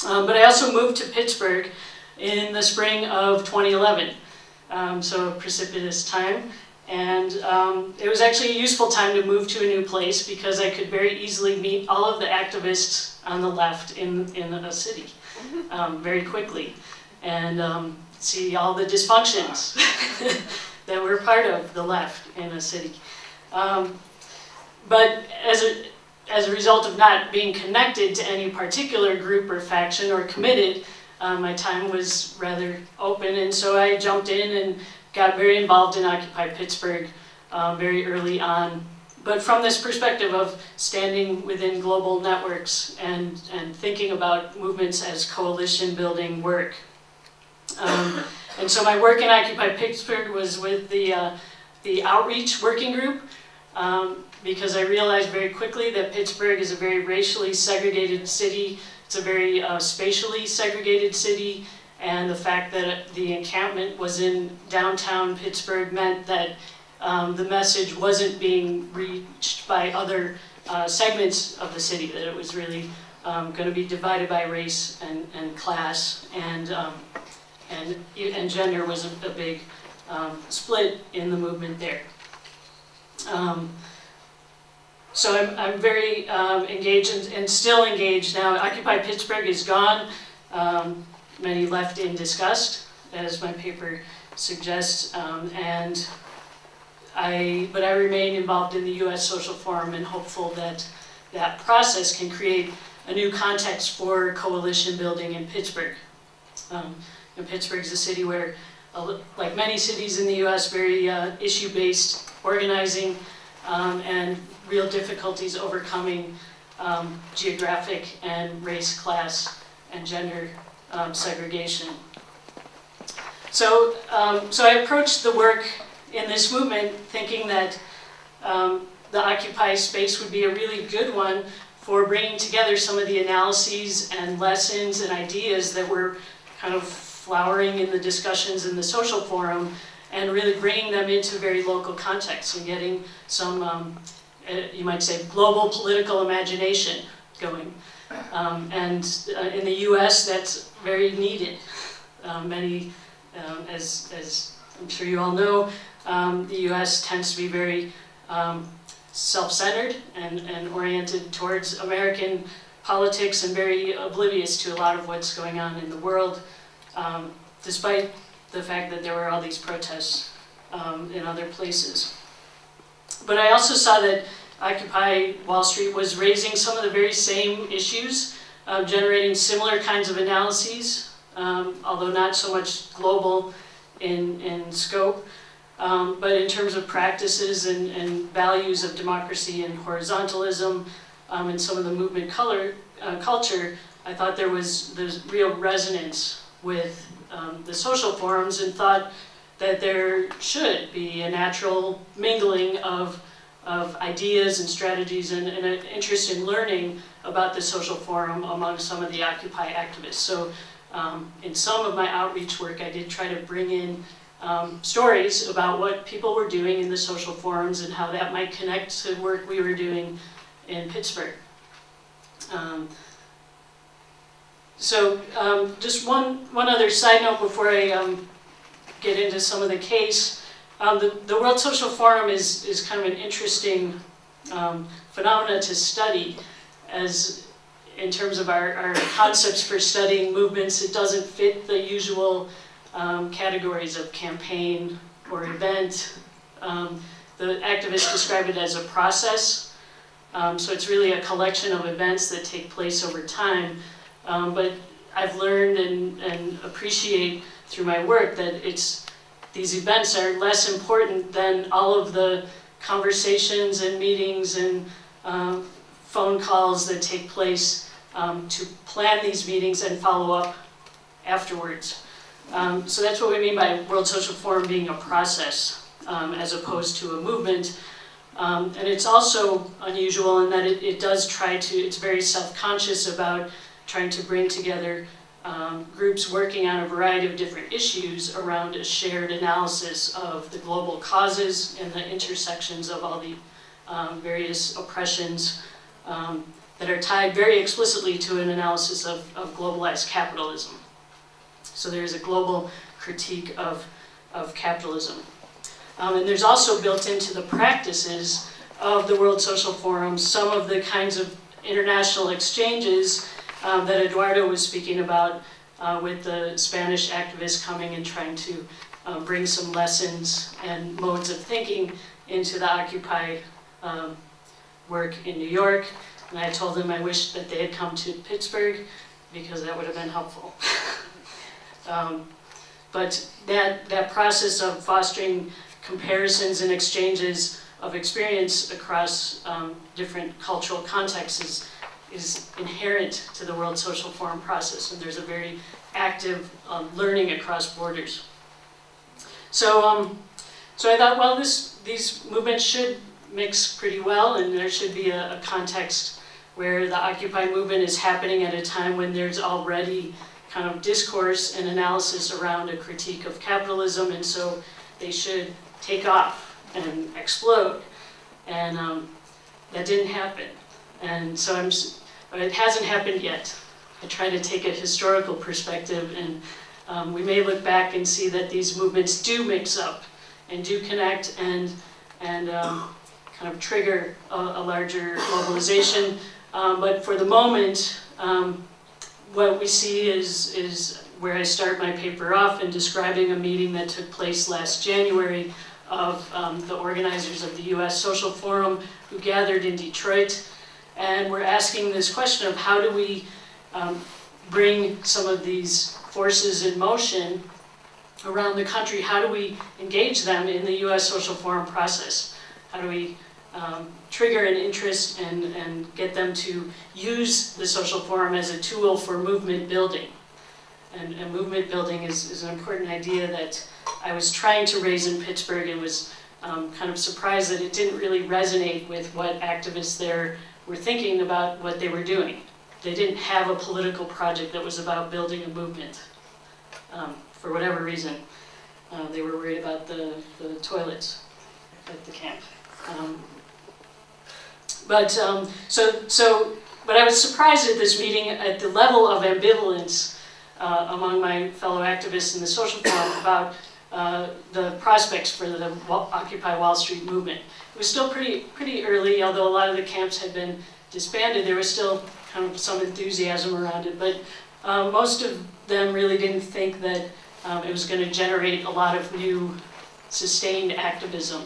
but I also moved to Pittsburgh in the spring of 2011, so a precipitous time. And it was actually a useful time to move to a new place because I could very easily meet all of the activists on the left in a city very quickly and see all the dysfunctions that were part of the left in a city. But as a result of not being connected to any particular group or faction or committed, my time was rather open, and so I jumped in and got very involved in Occupy Pittsburgh very early on. But from this perspective of standing within global networks and thinking about movements as coalition building work. And so my work in Occupy Pittsburgh was with the outreach working group, because I realized very quickly that Pittsburgh is a very racially segregated city. It's a very spatially segregated city, and the fact that the encampment was in downtown Pittsburgh meant that the message wasn't being reached by other segments of the city, that it was really going to be divided by race and class, and gender was a big split in the movement there. So I'm very engaged and still engaged now. Occupy Pittsburgh is gone. Many left in disgust, as my paper suggests, but I remain involved in the US Social Forum and hopeful that that process can create a new context for coalition building in Pittsburgh. And Pittsburgh is a city where like many cities in the US, very issue-based organizing and real difficulties overcoming geographic and race, class, and gender segregation. So I approached the work in this movement thinking that the Occupy space would be a really good one for bringing together some of the analyses and lessons and ideas that were kind of flowering in the discussions in the social forum, and really bringing them into very local contexts and getting some, you might say, global political imagination going. And in the US, that's very needed. As I'm sure you all know, the US tends to be very self-centered and oriented towards American politics and very oblivious to a lot of what's going on in the world, despite the fact that there were all these protests in other places. But I also saw that Occupy Wall Street was raising some of the very same issues, generating similar kinds of analyses, although not so much global in scope, but in terms of practices and values of democracy and horizontalism, and some of the movement culture, I thought there's real resonance with the social forums, and thought that there should be a natural mingling of ideas and strategies and an interest in learning about the social forum among some of the Occupy activists. So in some of my outreach work, I did try to bring in stories about what people were doing in the social forums and how that might connect to work we were doing in Pittsburgh. Just one other side note before I get into some of the case. The World Social Forum is kind of an interesting phenomena to study, as in terms of our concepts for studying movements. It doesn't fit the usual categories of campaign or event. The activists describe it as a process, so it's really a collection of events that take place over time. But I've learned and appreciate through my work that these events are less important than all of the conversations and meetings and phone calls that take place to plan these meetings and follow up afterwards. So that's what we mean by World Social Forum being a process as opposed to a movement. And it's also unusual in that it does try to, it's very self-conscious about trying to bring together groups working on a variety of different issues around a shared analysis of the global causes and the intersections of all the various oppressions that are tied very explicitly to an analysis of globalized capitalism. So there's a global critique of capitalism. And there's also built into the practices of the World Social Forum some of the kinds of international exchanges that Eduardo was speaking about with the Spanish activists coming and trying to bring some lessons and modes of thinking into the Occupy work in New York. And I told them I wished that they had come to Pittsburgh because that would have been helpful. But that process of fostering comparisons and exchanges of experience across different cultural contexts is inherent to the World Social Forum process, and there's a very active learning across borders. So I thought, well, these movements should mix pretty well, and there should be a context where the Occupy movement is happening at a time when there's already kind of discourse and analysis around a critique of capitalism, and so they should take off and explode. And that didn't happen. And so but it hasn't happened yet. I try to take a historical perspective, and we may look back and see that these movements do mix up and do connect and kind of trigger a larger mobilization. But for the moment, what we see is where I start my paper off in describing a meeting that took place last January of the organizers of the US Social Forum who gathered in Detroit. And we're asking this question of how do we bring some of these forces in motion around the country, how do we engage them in the US Social Forum process? How do we trigger an interest and get them to use the social forum as a tool for movement building? And movement building is an important idea that I was trying to raise in Pittsburgh and was kind of surprised that it didn't really resonate with what activists there were thinking about what they were doing. They didn't have a political project that was about building a movement. For whatever reason, they were worried about the toilets at the camp. But I was surprised at this meeting at the level of ambivalence among my fellow activists in the social forum about the prospects for the Occupy Wall Street movement. It was still pretty early, although a lot of the camps had been disbanded. There was still kind of some enthusiasm around it, but most of them really didn't think that it was going to generate a lot of new sustained activism.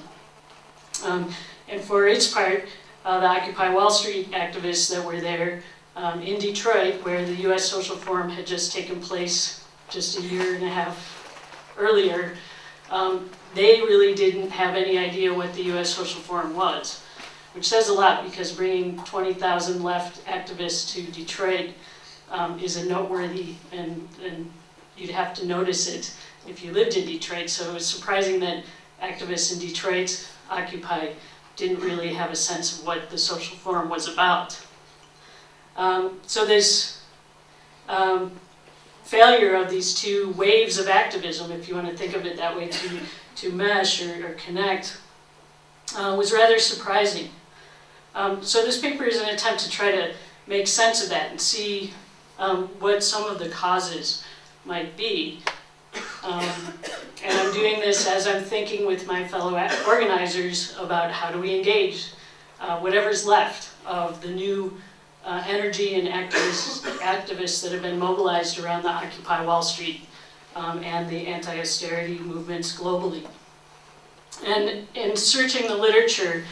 And for its part, the Occupy Wall Street activists that were there in Detroit, where the US Social Forum had just taken place just a year and a half earlier, they really didn't have any idea what the US Social Forum was, which says a lot, because bringing 20,000 left activists to Detroit is a noteworthy, and you'd have to notice it if you lived in Detroit. So it was surprising that activists in Detroit, Occupy, didn't really have a sense of what the social forum was about. So this failure of these two waves of activism, if you want to think of it that way, to mesh or connect, was rather surprising. So this paper is an attempt to try to make sense of that and see what some of the causes might be. And I'm doing this as I'm thinking with my fellow organizers about how do we engage whatever's left of the new energy and activists that have been mobilized around the Occupy Wall Street and the anti-austerity movements globally. And in searching the literature,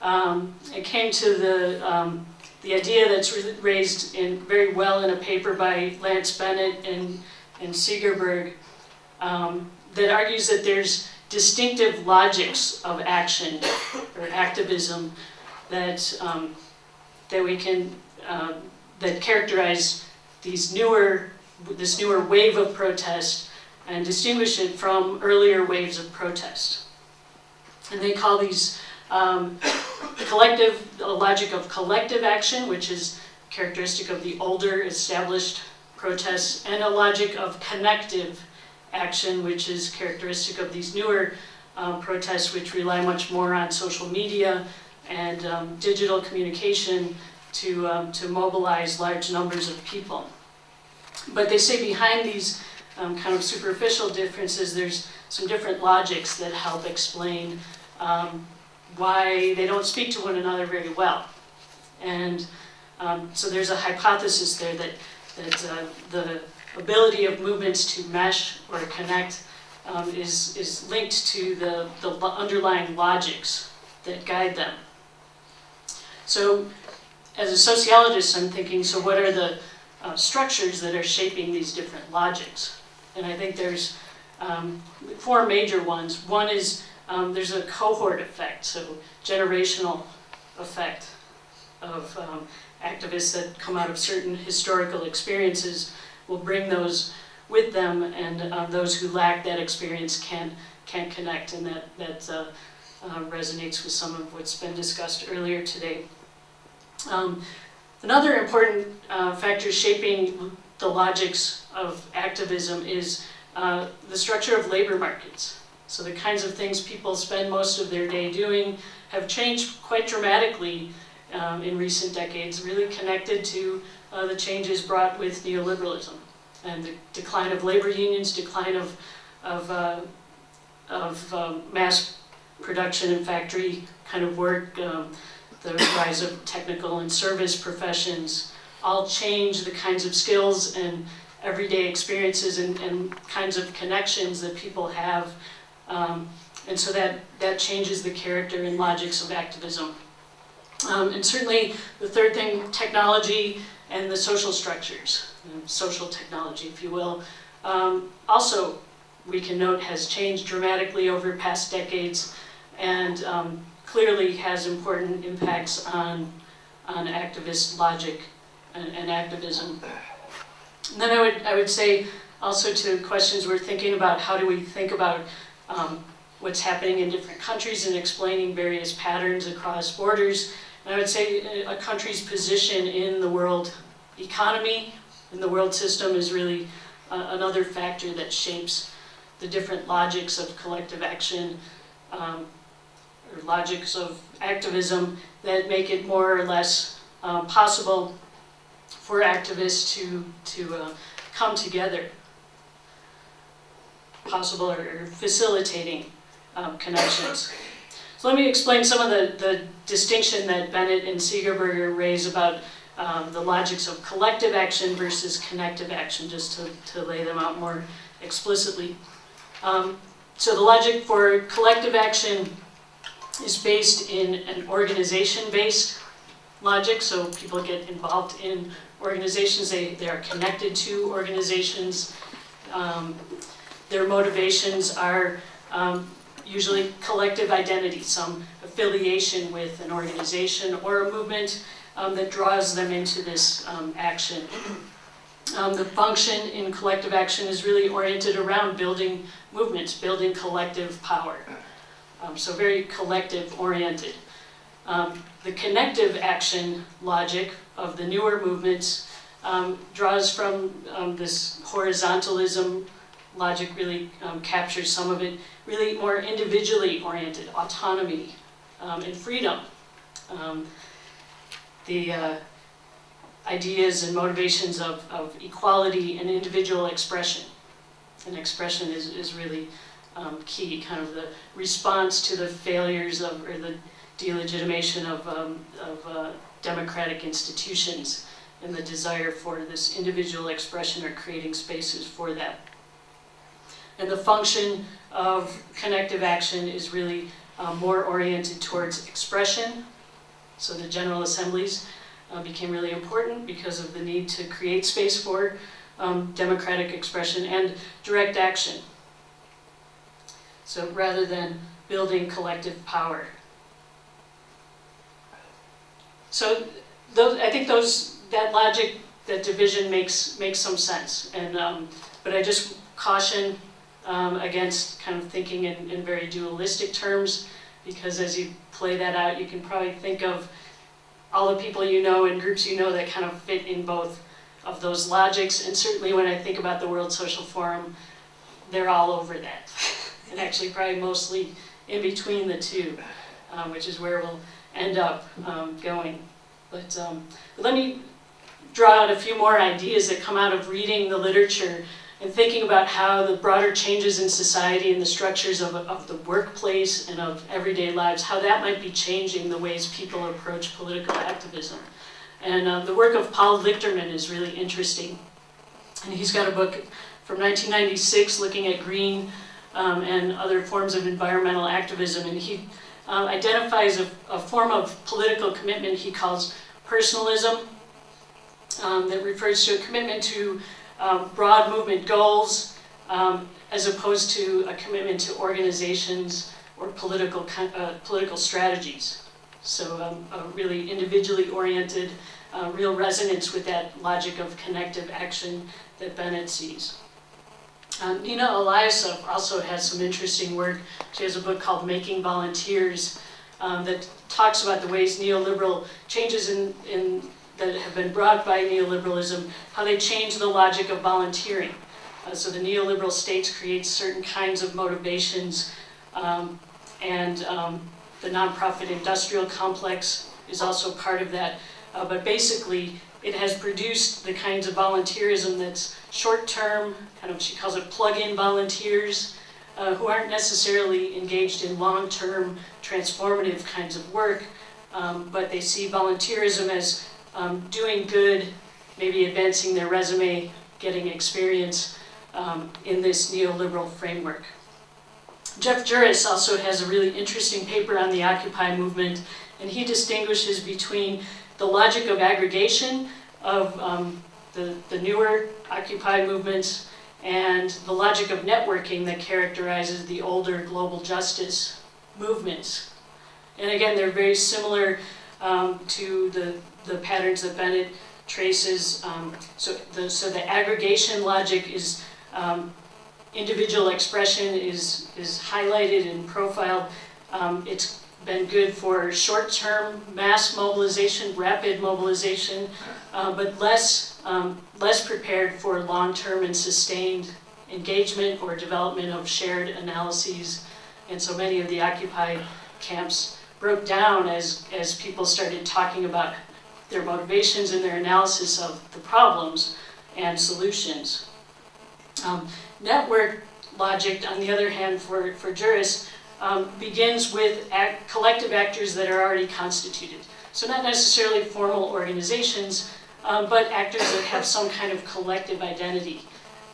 I came to the idea that's raised very well in a paper by Lance Bennett and Segerberg, that argues that there's distinctive logics of action or activism that we can that characterize this newer wave of protest and distinguish it from earlier waves of protest. And they call these a logic of collective action, which is characteristic of the older established protests, and a logic of connective action, which is characteristic of these newer protests, which rely much more on social media and digital communication to mobilize large numbers of people. But they say behind these kind of superficial differences, there's some different logics that help explain why they don't speak to one another very well. And so there's a hypothesis there that the ability of movements to mesh or connect is linked to the underlying logics that guide them. So as a sociologist, I'm thinking, so what are the structures that are shaping these different logics? And I think there's 4 major ones. One is there's a cohort effect, so generational effect of activists that come out of certain historical experiences will bring those with them, and those who lack that experience can't connect, and that resonates with some of what's been discussed earlier today. Another important factor shaping the logics of activism is the structure of labor markets. So the kinds of things people spend most of their day doing have changed quite dramatically in recent decades, really connected to the changes brought with neoliberalism and the decline of labor unions, decline of mass production and factory kind of work, the rise of technical and service professions, all change the kinds of skills and everyday experiences and kinds of connections that people have. And so that changes the character and logics of activism. And certainly the third thing, technology and the social structures, social technology, if you will, also we can note has changed dramatically over past decades and clearly has important impacts on activist logic and activism. And then I would say also to questions we're thinking about, how do we think about what's happening in different countries and explaining various patterns across borders. And I would say a country's position in the world economy, in the world system, is really another factor that shapes the different logics of collective action or logics of activism that make it more or less possible for activists to come together, possible or facilitating connections. So let me explain some of the distinction that Bennett and Seegerberger raise about the logics of collective action versus connective action, just to lay them out more explicitly. So the logic for collective action is based in an organization-based logic, so people get involved in organizations, they are connected to organizations. Their motivations are usually collective identity, some affiliation with an organization or a movement that draws them into this action. The function in collective action is really oriented around building movements, building collective power. So very collective oriented. The connective action logic of the newer movements draws from this horizontalism logic, really captures some of it, really more individually oriented, autonomy and freedom. The ideas and motivations of equality and individual expression. And expression is really key, kind of the response to the failures of, or the delegitimation of democratic institutions and the desire for this individual expression or creating spaces for that. And the function of connective action is really more oriented towards expression. So the General Assemblies became really important because of the need to create space for democratic expression and direct action. So rather than building collective power. So I think that logic, that division makes some sense. And but I just caution against kind of thinking in very dualistic terms, because as you play that out, you can probably think of all the people you know and groups you know that kind of fit in both of those logics. And certainly when I think about the World Social Forum, they're all over that. And actually probably mostly in between the two, which is where we'll end up going. But let me draw out a few more ideas that come out of reading the literature and thinking about how the broader changes in society and the structures of the workplace and of everyday lives, how that might be changing the ways people approach political activism. And the work of Paul Lichterman is really interesting. And he's got a book from 1996 looking at green and other forms of environmental activism. And he identifies a form of political commitment he calls personalism, that refers to a commitment to broad movement goals, as opposed to a commitment to organizations or political strategies. So a really individually oriented, real resonance with that logic of connective action that Bennett sees. Nina Eliasov also has some interesting work. She has a book called Making Volunteers that talks about the ways neoliberal changes that have been brought by neoliberalism, how they change the logic of volunteering. So the neoliberal states create certain kinds of motivations, and the nonprofit industrial complex is also part of that. But basically, it has produced the kinds of volunteerism that's short-term, kind of, she calls it plug-in volunteers, who aren't necessarily engaged in long-term transformative kinds of work, but they see volunteerism as doing good, maybe advancing their resume, getting experience in this neoliberal framework. Jeff Juris also has a really interesting paper on the Occupy movement, and he distinguishes between the logic of aggregation of the newer Occupy movements and the logic of networking that characterizes the older global justice movements. And again, they're very similar to the patterns that Bennett traces. So the aggregation logic is individual expression is highlighted and profiled. It's been good for short-term mass mobilization, rapid mobilization, but less prepared for long-term and sustained engagement or development of shared analyses. And so many of the Occupy camps broke down as people started talking about their motivations and their analysis of the problems and solutions. Network logic, on the other hand, for jurists, begins with collective actors that are already constituted. So not necessarily formal organizations, but actors that have some kind of collective identity,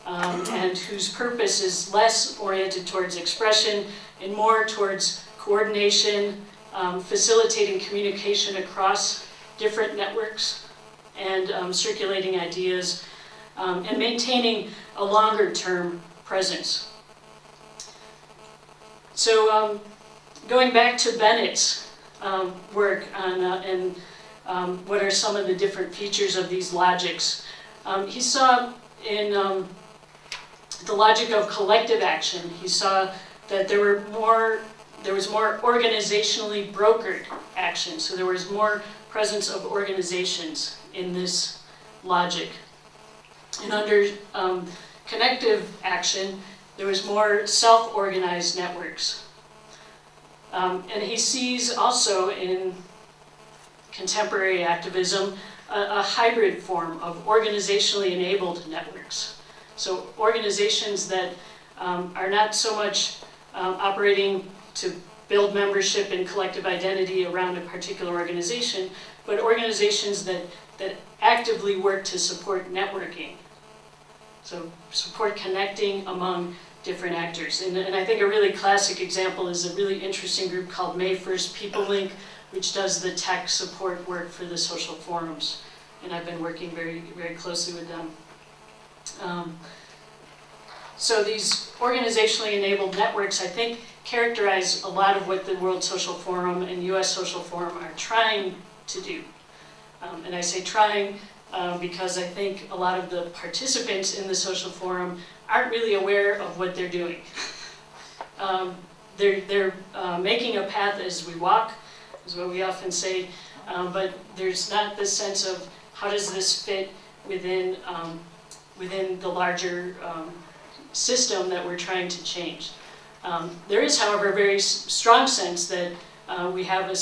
and whose purpose is less oriented towards expression and more towards coordination, facilitating communication across different networks, and circulating ideas, and maintaining a longer-term presence. So going back to Bennett's work on what are some of the different features of these logics, he saw in the logic of collective action, he saw that there was more organizationally brokered action. So there was more presence of organizations in this logic. And under connective action, there was more self-organized networks. And he sees also in contemporary activism a hybrid form of organizationally enabled networks. So organizations that are not so much operating to build membership and collective identity around a particular organization, but organizations that actively work to support networking. So support connecting among different actors. And I think a really classic example is a really interesting group called May 1st People Link, which does the tech support work for the social forums. And I've been working very, very closely with them. So these organizationally enabled networks, I think, characterize a lot of what the World Social Forum and US Social Forum are trying to do. And I say trying because I think a lot of the participants in the social forum aren't really aware of what they're doing. They're making a path as we walk, is what we often say, but there's not this sense of how does this fit within the larger system that we're trying to change. There is, however, a very strong sense that we have a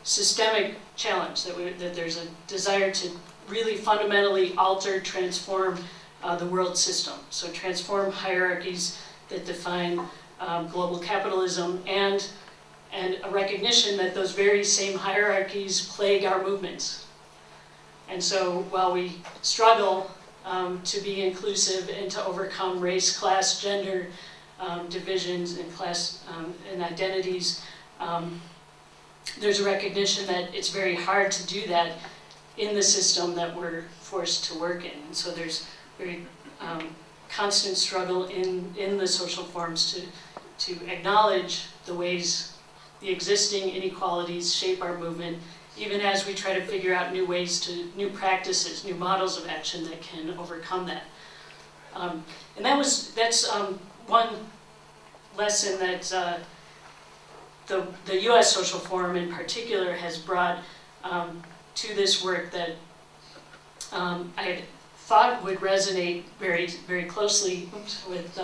systemic challenge, that there's a desire to really fundamentally alter, transform the world system. So transform hierarchies that define global capitalism, and a recognition that those very same hierarchies plague our movements. And so while we struggle to be inclusive and to overcome race, class, gender divisions and class and identities, there's a recognition that it's very hard to do that in the system that we're forced to work in. And so there's very constant struggle in the social forms to acknowledge the ways the existing inequalities shape our movement, even as we try to figure out new ways new practices, new models of action that can overcome that. And that's one lesson that the US Social Forum in particular has brought to this work that I had thought would resonate very, very closely with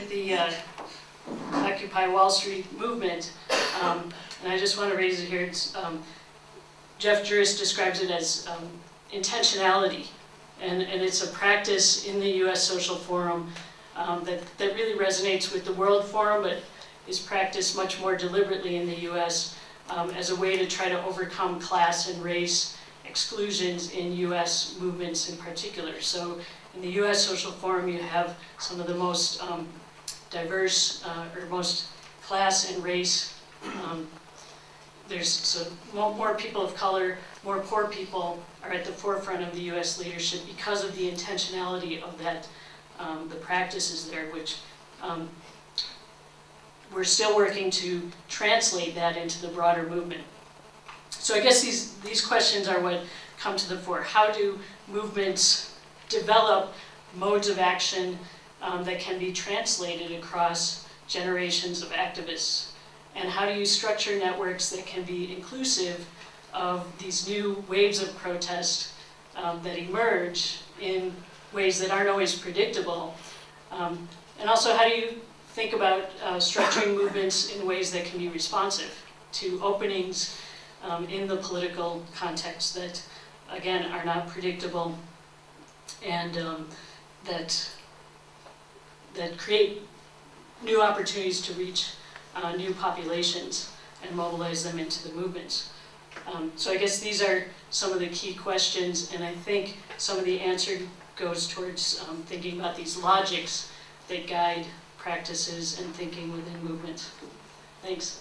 the Occupy Wall Street movement. And I just want to raise it here. It's, Jeff Juris describes it as intentionality. And it's a practice in the US Social Forum that really resonates with the World Forum, but is practiced much more deliberately in the US as a way to try to overcome class and race exclusions in US movements in particular. So in the US Social Forum, you have some of the most diverse or most class and race. There's more people of color, more poor people are at the forefront of the US leadership because of the intentionality of that the practices there, which we're still working to translate that into the broader movement. So I guess these questions are what come to the fore. How do movements develop modes of action that can be translated across generations of activists? And how do you structure networks that can be inclusive of these new waves of protest that emerge in ways that aren't always predictable? And also, how do you think about structuring movements in ways that can be responsive to openings in the political context that, again, are not predictable and that create new opportunities to reach new populations and mobilize them into the movements. So I guess these are some of the key questions, and I think some of the answer goes towards thinking about these logics that guide practices and thinking within movements. Thanks.